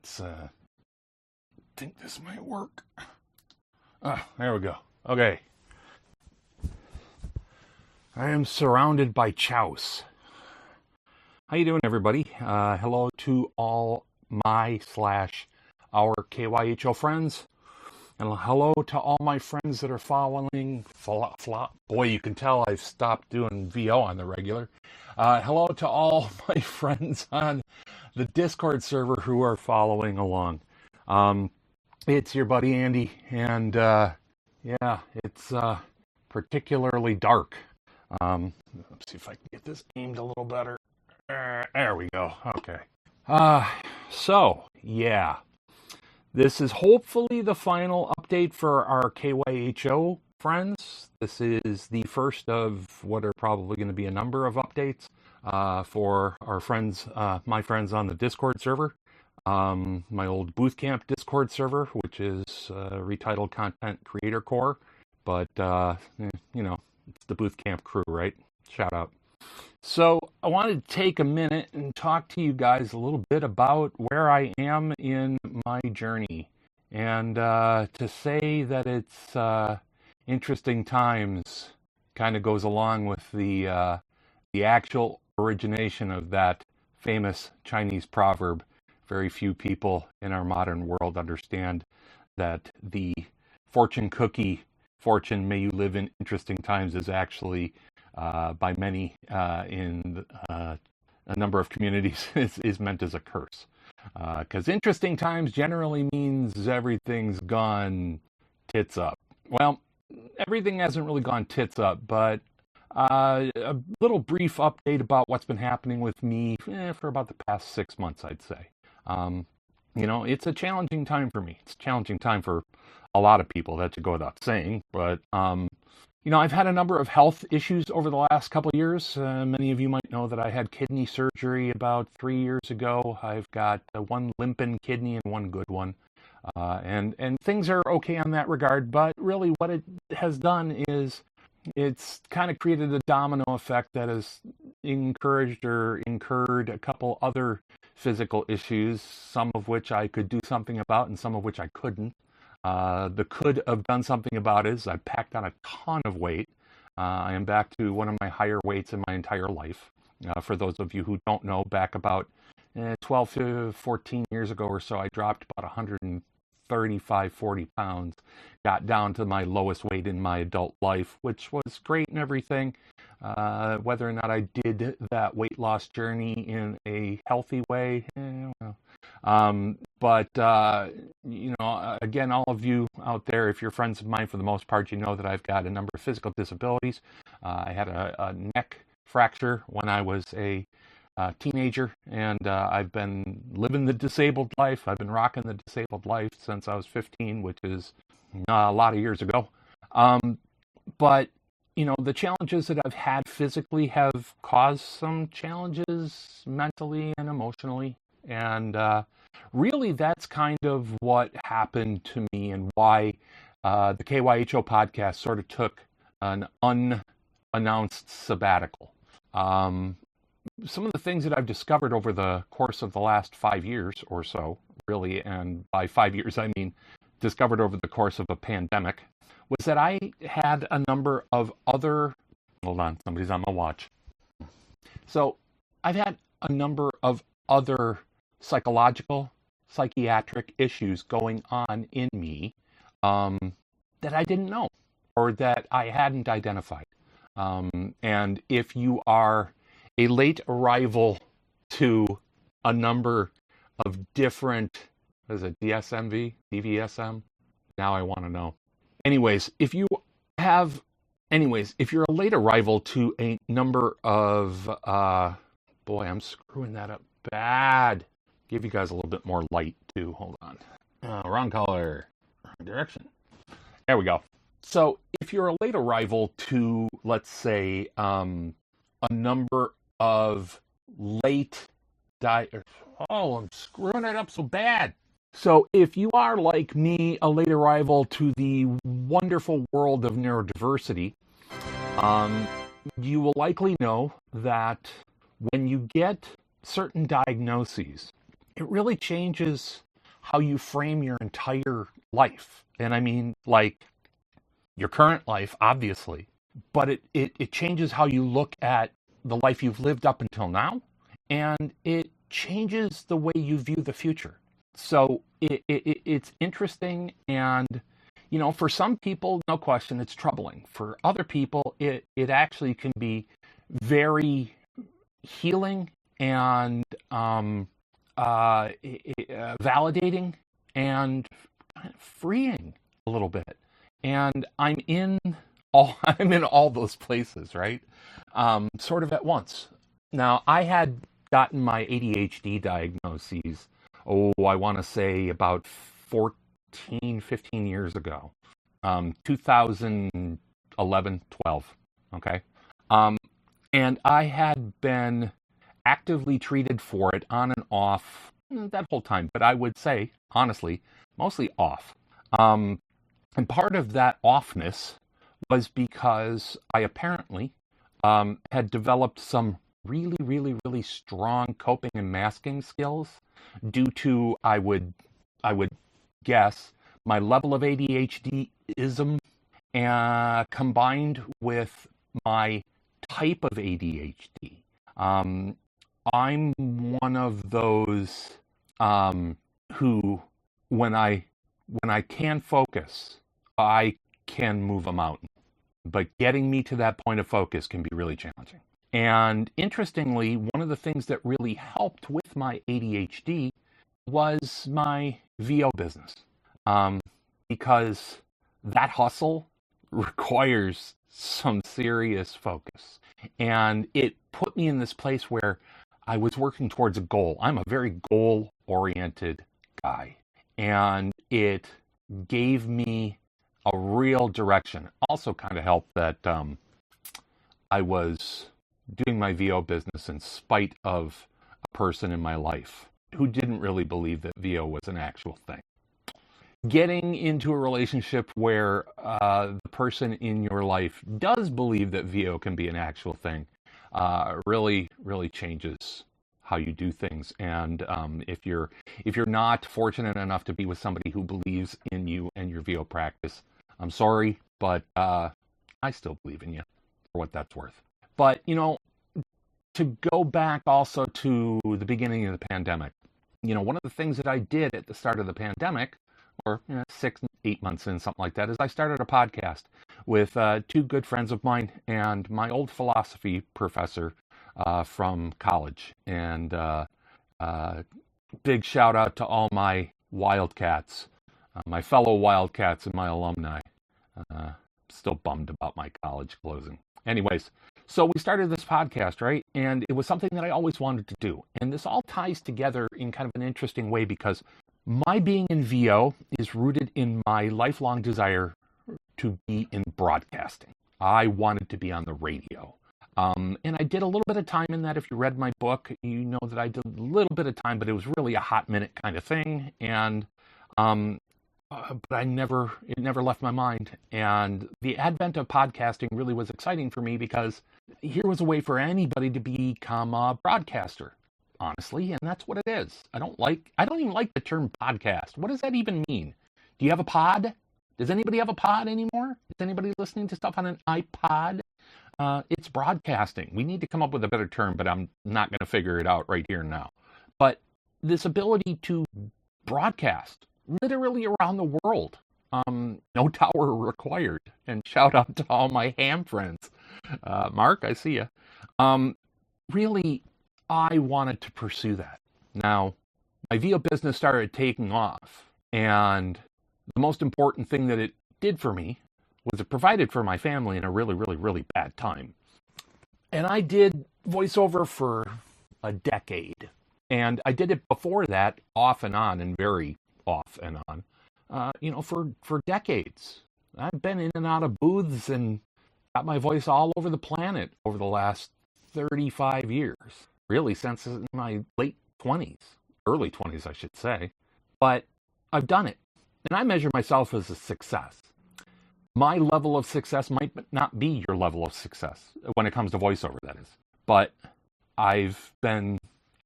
Let's think this might work. There we go. Okay. I am surrounded by chouse. How you doing, everybody? Hello to all our KYHO friends. And hello to all my friends that are following Boy, you can tell I've stopped doing VO on the regular. Hello to all my friends on the Discord server who are following along. It's your buddy Andy, and yeah, it's particularly dark. Let's see if I can get this aimed a little better. There we go. Okay. So, yeah. This is hopefully the final update for our KYHO friends. This is the first of what are probably going to be a number of updates for our friends, my friends on the Discord server. My old Booth Camp Discord server, which is retitled Content Creator Core. But, you know, it's the Booth Camp crew, right? Shout out. So I wanted to take a minute and talk to you guys a little bit about where I am in my journey. And to say that it's interesting times kind of goes along with the actual origination of that famous Chinese proverb. Very few people in our modern world understand that the fortune cookie, fortune may you live in interesting times, is actually by many in a number of communities is meant as a curse. Because interesting times generally means everything's gone tits up. Well, everything hasn't really gone tits up, but a little brief update about what's been happening with me for about the past 6 months, I'd say. You know, it's a challenging time for me. It's a challenging time for a lot of people, that should go without saying, but you know, I've had a number of health issues over the last couple of years. Many of you might know that I had kidney surgery about 3 years ago. I've got one limping kidney and one good one. And things are okay on that regard, but really what it has done is it's kind of created a domino effect that has encouraged or incurred a couple other physical issues, some of which I could do something about and some of which I couldn't. The could have done something about is I packed on a ton of weight. I am back to one of my higher weights in my entire life. For those of you who don't know, back about 12 to 14 years ago or so, I dropped about 135, 40 pounds, got down to my lowest weight in my adult life, which was great and everything. Whether or not I did that weight loss journey in a healthy way, but, you know, again, all of you out there, if you're friends of mine for the most part, you know that I've got a number of physical disabilities. I had a neck fracture when I was a teenager, and I've been living the disabled life. I've been rocking the disabled life since I was 15, which is a lot of years ago. But, you know, the challenges that I've had physically have caused some challenges mentally and emotionally. And really, that's kind of what happened to me and why the KYHO podcast sort of took an unannounced sabbatical. Some of the things that I've discovered over the course of the last 5 years or so, really, and by 5 years I mean discovered over the course of a pandemic, was that I had a number of other... Hold on, somebody's on my watch. So I've had a number of other psychological, psychiatric issues going on in me that I didn't know or that I hadn't identified. And if you are a late arrival to a number of different, what is it, DSMV, DVSM? Now I want to know. Anyways, if you're a late arrival to a number of, boy, I'm screwing that up bad. Give you guys a little bit more light too. Hold on. Wrong color. Wrong direction. There we go. So if you're a late arrival to, let's say, a number of I'm screwing it up so bad. So if you are, like me, a late arrival to the wonderful world of neurodiversity, you will likely know that when you get certain diagnoses, it really changes how you frame your entire life. And I mean, like, your current life, obviously, but it changes how you look at the life you've lived up until now, and it changes the way you view the future. So it's interesting, and for some people, no question, it's troubling. For other people, it actually can be very healing and validating and freeing a little bit. And I'm in all those places, right? Sort of at once. Now, I had gotten my ADHD diagnoses, I want to say about 15 years ago, 2011, 12, okay? And I had been actively treated for it on and off that whole time, but I would say, honestly, mostly off. And part of that offness was because I apparently had developed some really, really, really strong coping and masking skills due to, I would guess, my level of ADHDism combined with my type of ADHD. I'm one of those who, when I can focus, I can move a mountain. But getting me to that point of focus can be really challenging. And interestingly, one of the things that really helped with my ADHD was my VO business. Because that hustle requires some serious focus. And it put me in this place where I was working towards a goal. I'm a very goal-oriented guy. And it gave me a real direction. Also kind of helped that I was doing my VO business in spite of a person in my life who didn't really believe that VO was an actual thing. Getting into a relationship where the person in your life does believe that VO can be an actual thing really, really changes how you do things. And if you're not fortunate enough to be with somebody who believes in you and your VO practice, I'm sorry, but I still believe in you for what that's worth. But, to go back also to the beginning of the pandemic, one of the things that I did at the start of the pandemic, or 6, 8 months in, something like that, is I started a podcast with two good friends of mine and my old philosophy professor from college. And big shout out to all my Wildcats, my fellow Wildcats and my alumni. Still bummed about my college closing. Anyways, so we started this podcast, right? And it was something that I always wanted to do. And this all ties together in kind of an interesting way because my being in VO is rooted in my lifelong desire to be in broadcasting. I wanted to be on the radio. And I did a little bit of time in that. If you read my book, you know that I did a little bit of time, but it was really a hot minute kind of thing. And but it never left my mind. And the advent of podcasting really was exciting for me because here was a way for anybody to become a broadcaster, honestly, and that's what it is. I don't even like the term podcast. What does that even mean? Do you have a pod? Does anybody have a pod anymore? Is anybody listening to stuff on an iPod? It's broadcasting. We need to come up with a better term, but I'm not going to figure it out right here and now. But this ability to broadcast literally around the world, no tower required. And shout out to all my ham friends. Mark, I see you. Really, I wanted to pursue that. Now, my VO business started taking off, and the most important thing that it did for me was it provided for my family in a really, really, really bad time. And I did voiceover for a decade. And I did it before that off and on, and very off and on, for decades. I've been in and out of booths and got my voice all over the planet over the last 35 years. Really, since my late 20s, early 20s, I should say. But I've done it. And I measure myself as a success. My level of success might not be your level of success when it comes to voiceover, that is. But I've been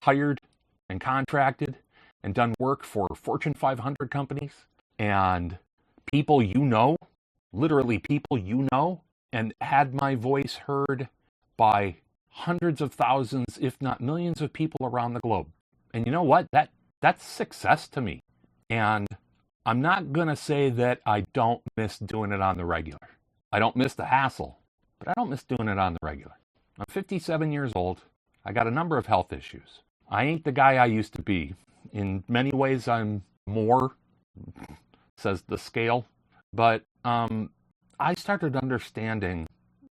hired and contracted and done work for Fortune 500 companies and people you know, literally people you know, and had my voice heard by hundreds of thousands, if not millions of people around the globe. And you know what? That's success to me. And I'm not going to say that I don't miss doing it on the regular. I don't miss the hassle, but I don't miss doing it on the regular. I'm 57 years old. I got a number of health issues. I ain't the guy I used to be. In many ways, I'm more, says the scale. But I started understanding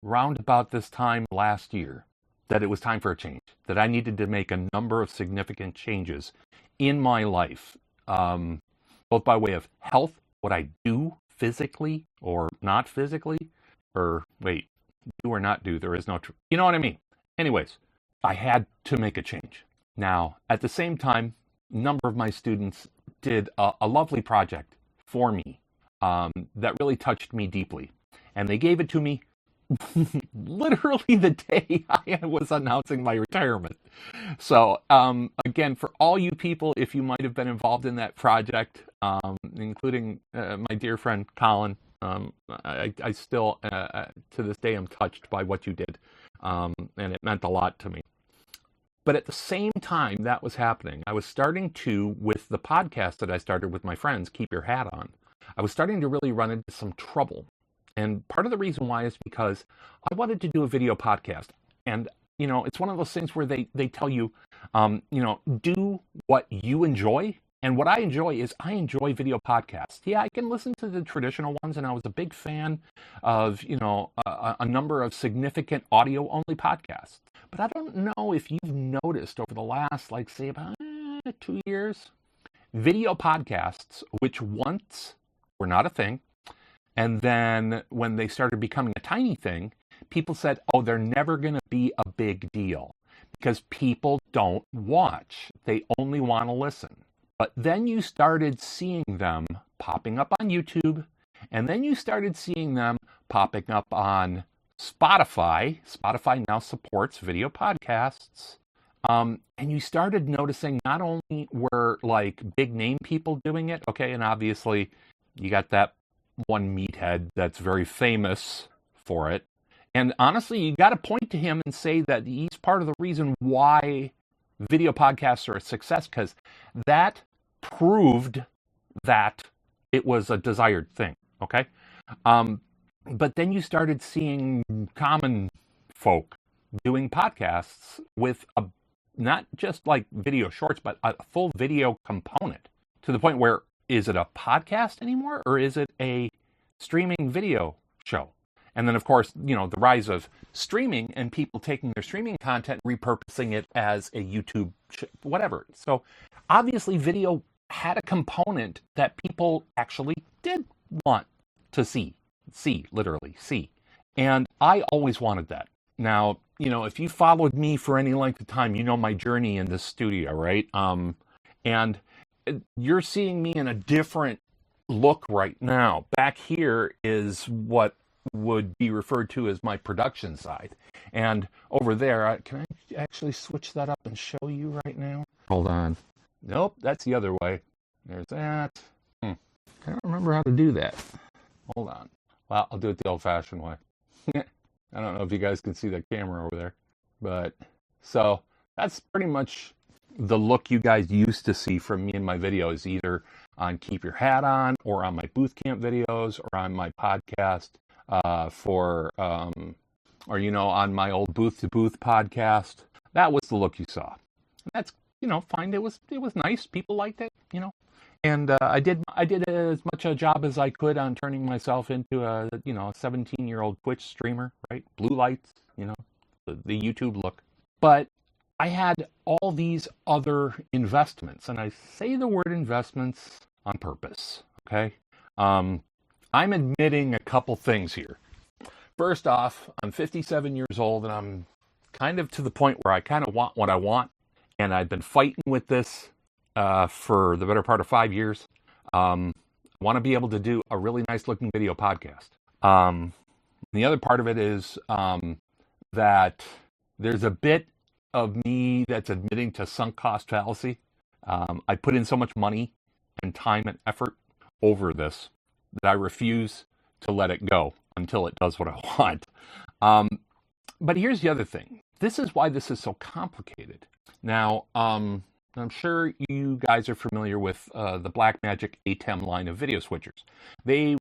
round about this time last year that it was time for a change, that I needed to make a number of significant changes in my life, both by way of health, what I do physically or not physically, or wait, do or not do, there is no, you know what I mean? Anyways, I had to make a change. Now, at the same time, a number of my students did a lovely project for me that really touched me deeply. And they gave it to me literally the day I was announcing my retirement. So again, for all you people, if you might have been involved in that project, including my dear friend Colin, I still, to this day, am touched by what you did. And it meant a lot to me. But at the same time that was happening, I was starting to, with the podcast that I started with my friends, Keep Your Hat On, I was starting to really run into some trouble. And part of the reason why is because I wanted to do a video podcast. And, you know, it's one of those things where they tell you, you know, do what you enjoy. And what I enjoy is I enjoy video podcasts. Yeah, I can listen to the traditional ones, and I was a big fan of, you know, a number of significant audio-only podcasts. But I don't know if you've noticed over the last, like, say, about 2 years, video podcasts, which once were not a thing, and then when they started becoming a tiny thing, people said, oh, they're never going to be a big deal because people don't watch. They only want to listen. But then you started seeing them popping up on YouTube, and then you started seeing them popping up on Spotify. Spotify now supports video podcasts. And you started noticing not only were like big name people doing it, okay, and obviously you got that one meathead that's very famous for it. And honestly, you got to point to him and say that he's part of the reason why video podcasts are a success, because that proved that it was a desired thing, okay? But then you started seeing common folk doing podcasts with not just like video shorts, but a full video component, to the point where, is it a podcast anymore, or is it a streaming video show? And then, of course, you know, the rise of streaming and people taking their streaming content, repurposing it as a YouTube, whatever. So obviously video had a component that people actually did want to see, literally see. And I always wanted that. Now, you know, if you followed me for any length of time, you know my journey in this studio, right? And you're seeing me in a different look right now. Back here is what would be referred to as my production side. And over there, can I actually switch that up and show you right now? Hold on. Nope, that's the other way. There's that. I don't remember how to do that. Hold on. Well, I'll do it the old-fashioned way. I don't know if you guys can see the camera over there. But, so, that's pretty much the look you guys used to see from me in my videos, either on Keep Your Hat On, or on my boot camp videos, or on my podcast or, you know, on my old Booth to Booth podcast. That was the look you saw. That's, you know, fine. It was nice. People liked it, you know. And I did as much a job as I could on turning myself into a, you know, a 17-year-old Twitch streamer, right? Blue lights, you know, the YouTube look. But I had all these other investments, and I say the word investments on purpose, okay? I'm admitting a couple things here. First off, I'm 57 years old, and I'm kind of to the point where I kind of want what I want, and I've been fighting with this for the better part of 5 years. I want to be able to do a really nice-looking video podcast. The other part of it is that there's a bit of me that's admitting to sunk cost fallacy. I put in so much money and time and effort over this that I refuse to let it go until it does what I want. But here's the other thing. This is why this is so complicated. Now, I'm sure you guys are familiar with the Blackmagic ATEM line of video switchers. They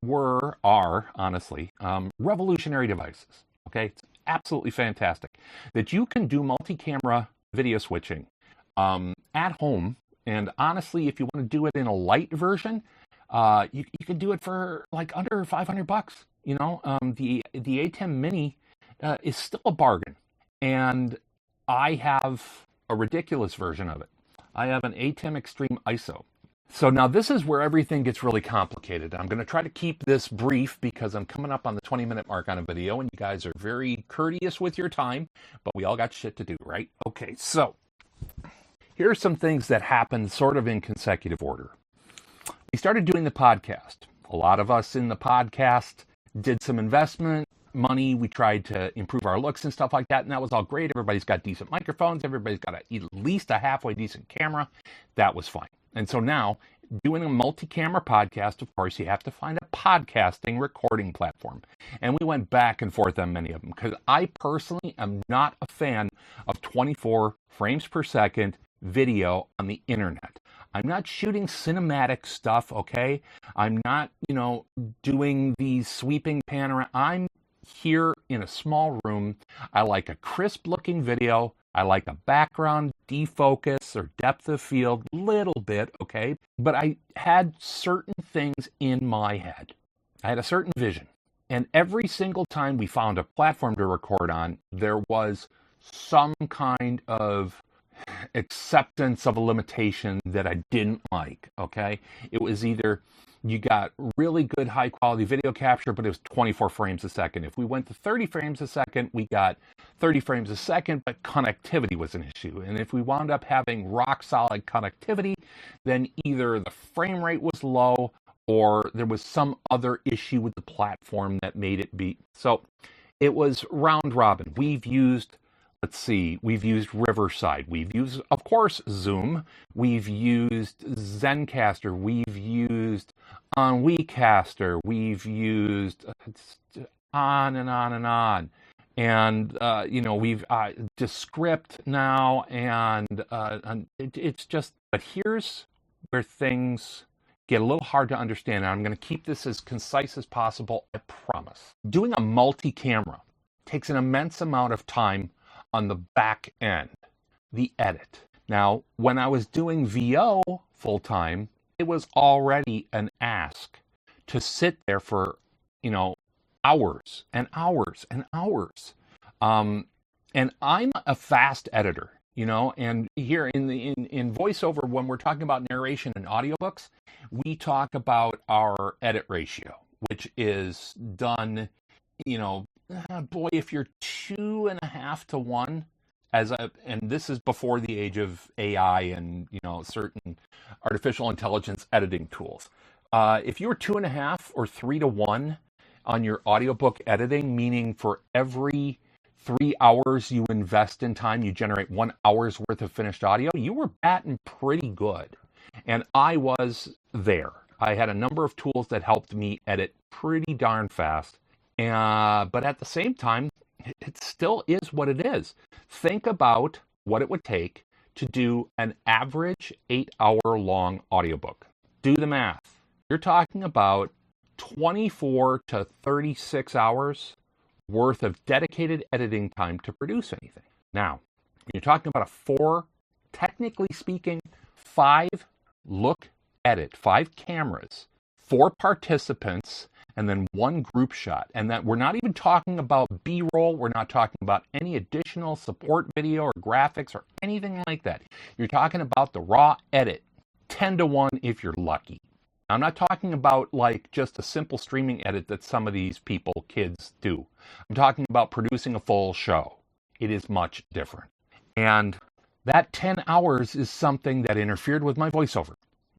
are, honestly, revolutionary devices. Okay, it's absolutely fantastic that you can do multi-camera video switching at home. And honestly, if you want to do it in a light version, you can do it for like under $500. You know, the ATEM Mini is still a bargain, and I have a ridiculous version of it. I have an ATEM Extreme ISO. So now this is where everything gets really complicated. I'm going to try to keep this brief because I'm coming up on the 20-minute mark on a video, and you guys are very courteous with your time, but we all got shit to do, right? Okay, so here are some things that happened sort of in consecutive order. We started doing the podcast. A lot of us in the podcast did some investment money. We tried to improve our looks and stuff like that, and that was all great. Everybody's got decent microphones. Everybody's got at least a halfway decent camera. That was fine. And so now, doing a multi-camera podcast, of course, you have to find a podcasting recording platform. And we went back and forth on many of them because I personally am not a fan of 24 frames per second video on the internet. I'm not shooting cinematic stuff, okay? I'm not, doing these sweeping panorama. I'm here in a small room. I like a crisp looking video. I like a background defocus or depth of field, little bit, okay? But I had certain things in my head. I had a certain vision. And every single time we found a platform to record on, there was some kind of acceptance of a limitation that I didn't like, okay? It was either you got really good high quality video capture, but it was 24 frames a second. If we went to 30 frames a second, we got 30 frames a second, but connectivity was an issue. And if we wound up having rock solid connectivity, then either the frame rate was low or there was some other issue with the platform that made it be. So it was round robin. We've used Riverside. We've used, of course, Zoom. We've used Zencastr. We've used OnWeCaster. We've used on and on and on. And, we've Descript now. And it's just, but here's where things get a little hard to understand. And I'm going to keep this as concise as possible, I promise. Doing a multi-camera takes an immense amount of time on the back end, the edit. Now, when I was doing VO full time, it was already an ask to sit there for, hours and hours and hours. And I'm a fast editor, and here in voiceover, when we're talking about narration and audiobooks, we talk about our edit ratio, which is done, boy, if you're 2.5 to 1, and this is before the age of AI and certain artificial intelligence editing tools. If you're 2.5 or 3 to 1 on your audiobook editing, meaning for every 3 hours you invest in time, you generate 1 hour's worth of finished audio, you were batting pretty good. And I was there. I had a number of tools that helped me edit pretty darn fast. But at the same time, it still is what it is. Think about what it would take to do an average 8-hour-long audiobook. Do the math. You're talking about 24 to 36 hours worth of dedicated editing time to produce anything. Now, you're talking about technically speaking, 5 look edit, 5 cameras, 4 participants, and then 1 group shot. And that we're not even talking about B-roll. We're not talking about any additional support video or graphics or anything like that. You're talking about the raw edit, 10 to 1 if you're lucky. I'm not talking about like just a simple streaming edit that some of these kids do. I'm talking about producing a full show. It is much different. And that 10 hours is something that interfered with my voiceover.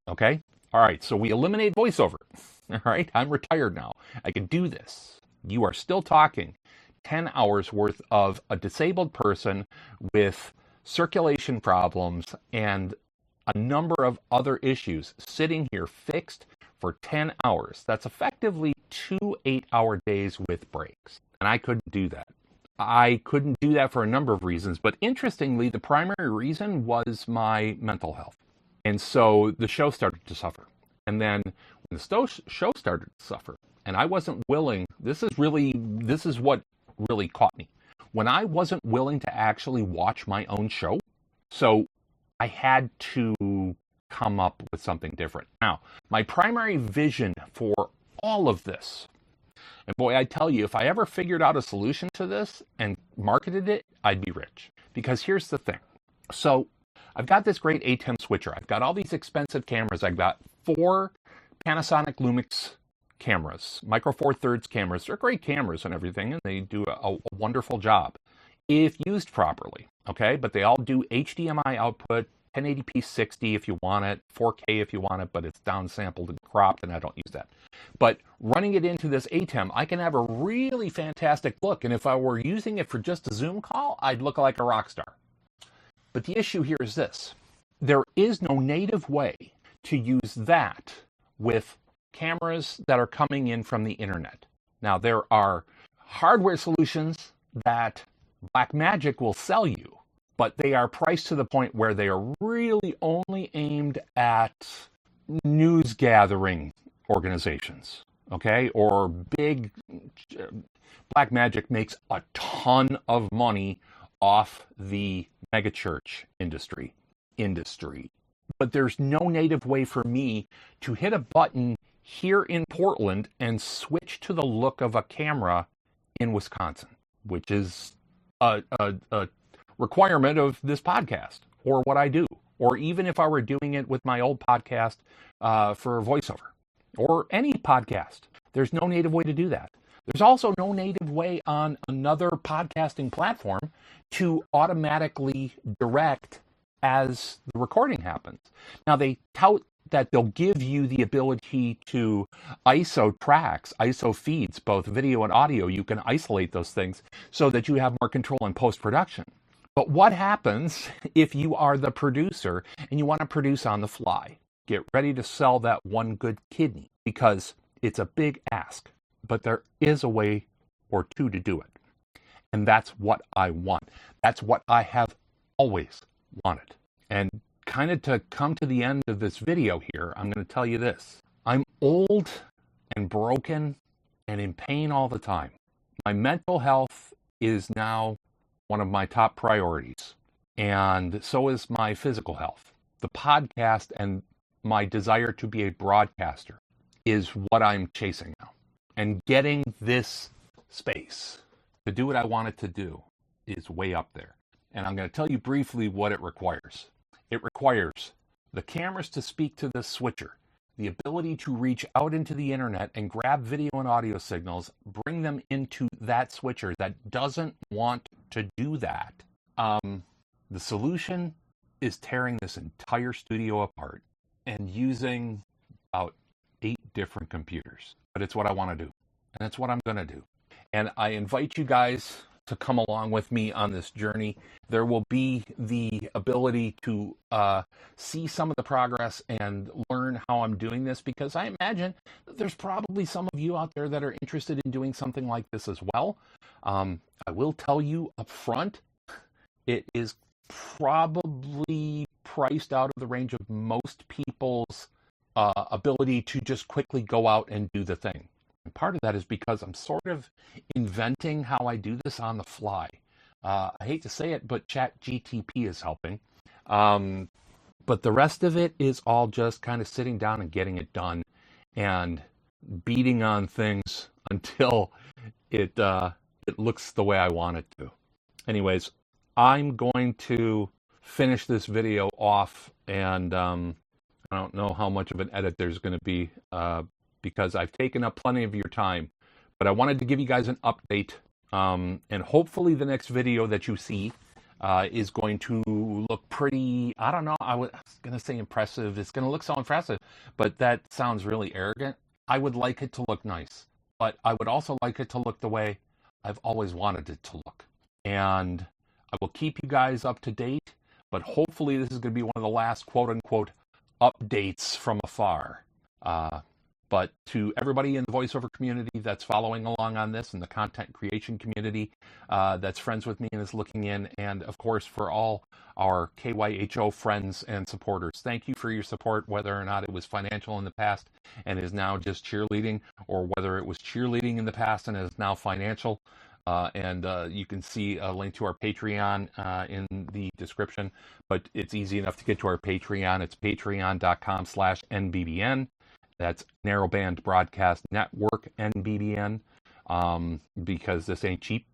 Okay? All right, so we eliminate voiceover. All right, I'm retired now. I can do this. You are still talking 10 hours worth of a disabled person with circulation problems and a number of other issues sitting here fixed for 10 hours. That's effectively 2 8-hour days with breaks. And I couldn't do that. I couldn't do that for a number of reasons, but interestingly, the primary reason was my mental health. And so the show started to suffer. And then when the show started to suffer, and I wasn't willing, this is what really caught me. When I wasn't willing to actually watch my own show, so I had to come up with something different. Now, my primary vision for all of this, and boy, I tell you, if I ever figured out a solution to this and marketed it, I'd be rich. Because here's the thing. So I've got this great ATEM switcher. I've got all these expensive cameras. I've got 4 Panasonic Lumix cameras, Micro Four Thirds cameras. They're great cameras and everything, and they do a wonderful job if used properly, okay? But they all do HDMI output, 1080p 60 if you want it, 4K if you want it, but it's downsampled and cropped, and I don't use that. But running it into this ATEM, I can have a really fantastic look, and if I were using it for just a Zoom call, I'd look like a rock star. But the issue here is this. There is no native way to use that with cameras that are coming in from the internet. Now, there are hardware solutions that Blackmagic will sell you, but they are priced to the point where they are really only aimed at news gathering organizations, okay? Or big, Blackmagic makes a ton of money off the megachurch industry. But there's no native way for me to hit a button here in Portland and switch to the look of a camera in Wisconsin, which is a requirement of this podcast or what I do, or even if I were doing it with my old podcast for voiceover or any podcast. There's no native way to do that. There's also no native way on another podcasting platform to automatically direct as the recording happens. Now, they tout that they'll give you the ability to ISO tracks, ISO feeds, both video and audio. You can isolate those things so that you have more control in post-production. But what happens if you are the producer and you want to produce on the fly? Get ready to sell that one good kidney, because it's a big ask. But there is a way or two to do it. And that's what I want. That's what I have always wanted. And kind of to come to the end of this video here, I'm going to tell you this. I'm old and broken and in pain all the time. My mental health is now one of my top priorities. And so is my physical health. The podcast and my desire to be a broadcaster is what I'm chasing now. And getting this space to do what I want it to do is way up there. And I'm going to tell you briefly what it requires. It requires the cameras to speak to the switcher, the ability to reach out into the internet and grab video and audio signals, bring them into that switcher that doesn't want to do that. The solution is tearing this entire studio apart and using about 8 different computers. But it's what I want to do. And it's what I'm going to do. And I invite you guys to come along with me on this journey. There will be the ability to see some of the progress and learn how I'm doing this, because I imagine that there's probably some of you out there that are interested in doing something like this as well. I will tell you up front, it is probably priced out of the range of most people's ability to just quickly go out and do the thing. And part of that is because I'm sort of inventing how I do this on the fly. I hate to say it, but ChatGTP is helping. But the rest of it is all just kind of sitting down and getting it done and beating on things until it looks the way I want it to. Anyways, I'm going to finish this video off, and I don't know how much of an edit there's going to be because I've taken up plenty of your time. But I wanted to give you guys an update, and hopefully the next video that you see is going to look pretty, I don't know, I was going to say impressive. It's going to look so impressive, but that sounds really arrogant. I would like it to look nice, but I would also like it to look the way I've always wanted it to look. And I will keep you guys up to date but hopefully this is going to be one of the last quote unquote updates from afar. But to everybody in the voiceover community that's following along on this, and the content creation community that's friends with me and is looking in, and of course for all our KYHO friends and supporters, thank you for your support, whether or not it was financial in the past and is now just cheerleading, or whether it was cheerleading in the past and is now financial. And you can see a link to our Patreon in the description, but it's easy enough to get to our Patreon. It's patreon.com/NBBN. That's Narrowband Broadcast Network, NBBN, because this ain't cheap.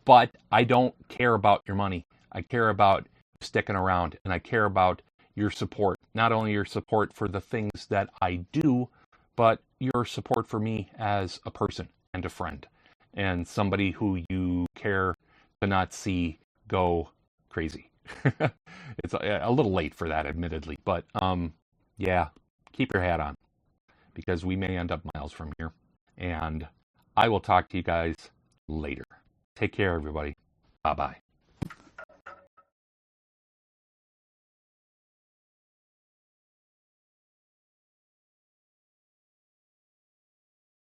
But I don't care about your money. I care about sticking around, and I care about your support. Not only your support for the things that I do, but your support for me as a person and a friend, and somebody who you care to not see go crazy. It's a little late for that, admittedly, but yeah. Keep your hat on, because we may end up miles from here. And I will talk to you guys later. Take care, everybody. Bye-bye.